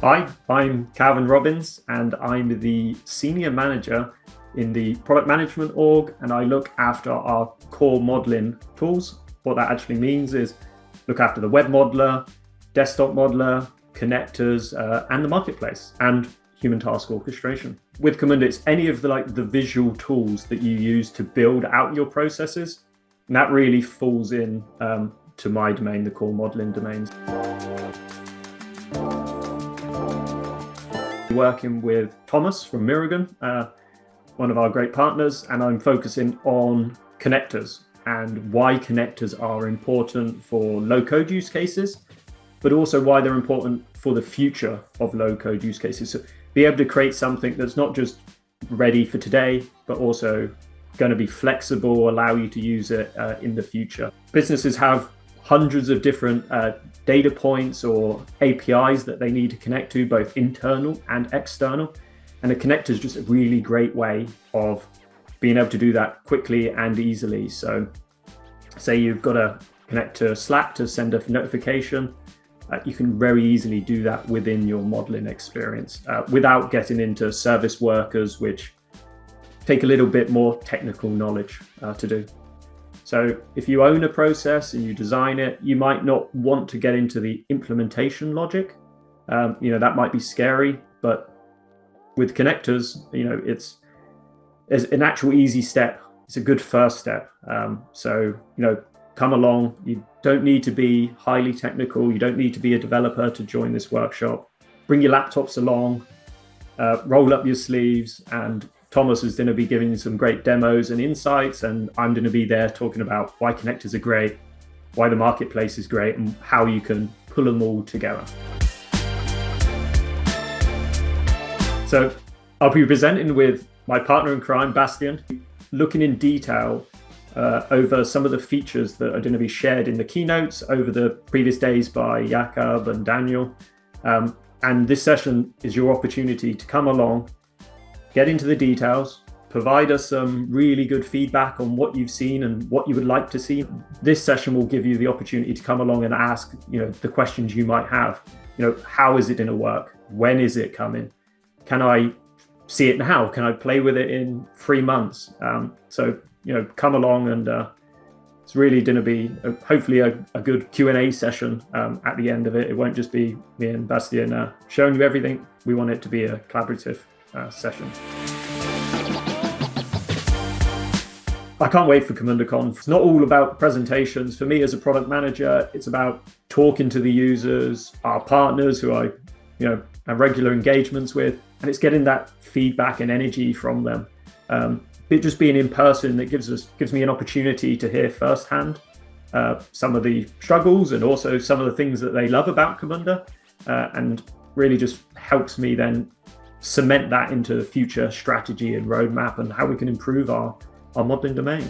Hi, I'm Calvin Robbins, and I'm the Senior Manager in the Product Management org, and I look after our core modeling tools. What that actually means is look after the web modeler, desktop modeler, connectors, and the marketplace, and human task orchestration. With Camunda, it's any of the visual tools that you use to build out your processes, and that really falls in to my domain, the core modeling domains. Working with Thomas from Miragon, one of our great partners, and I'm focusing on connectors and why connectors are important for low-code use cases, but also why they're important for the future of low-code use cases. So be able to create something that's not just ready for today, but also going to be flexible, allow you to use it in the future. Businesses have hundreds of different data points or APIs that they need to connect to, both internal and external. And a connector is just a really great way of being able to do that quickly and easily. So say you've got to connect to Slack to send a notification, you can very easily do that within your modeling experience without getting into service workers, which take a little bit more technical knowledge to do. So if you own a process and you design it, you might not want to get into the implementation logic. That might be scary, but with connectors, it's an actual easy step. It's a good first step. Come along. You don't need to be highly technical. You don't need to be a developer to join this workshop. Bring your laptops along, roll up your sleeves, and Thomas is going to be giving you some great demos and insights, and I'm going to be there talking about why connectors are great, why the marketplace is great, and how you can pull them all together. So I'll be presenting with my partner in crime, Bastian, looking in detail over some of the features that are going to be shared in the keynotes over the previous days by Jakob and Daniel. And this session is your opportunity to come along, get into the details, provide us some really good feedback on what you've seen and what you would like to see. This session will give you the opportunity to come along and ask, the questions you might have. How is it going to work? When is it coming? Can I see it now? Can I play with it in 3 months? Come along, and it's really going to be hopefully a good Q&A session at the end of it. It won't just be me and Bastian showing you everything. We want it to be a collaborative session. I can't wait for CamundaConf. It's not all about presentations. For me as a product manager, it's about talking to the users, our partners who I have regular engagements with, and it's getting that feedback and energy from them. It just being in person that gives me an opportunity to hear firsthand some of the struggles and also some of the things that they love about Camunda, and really just helps me then cement that into the future strategy and roadmap and how we can improve our modeling domain.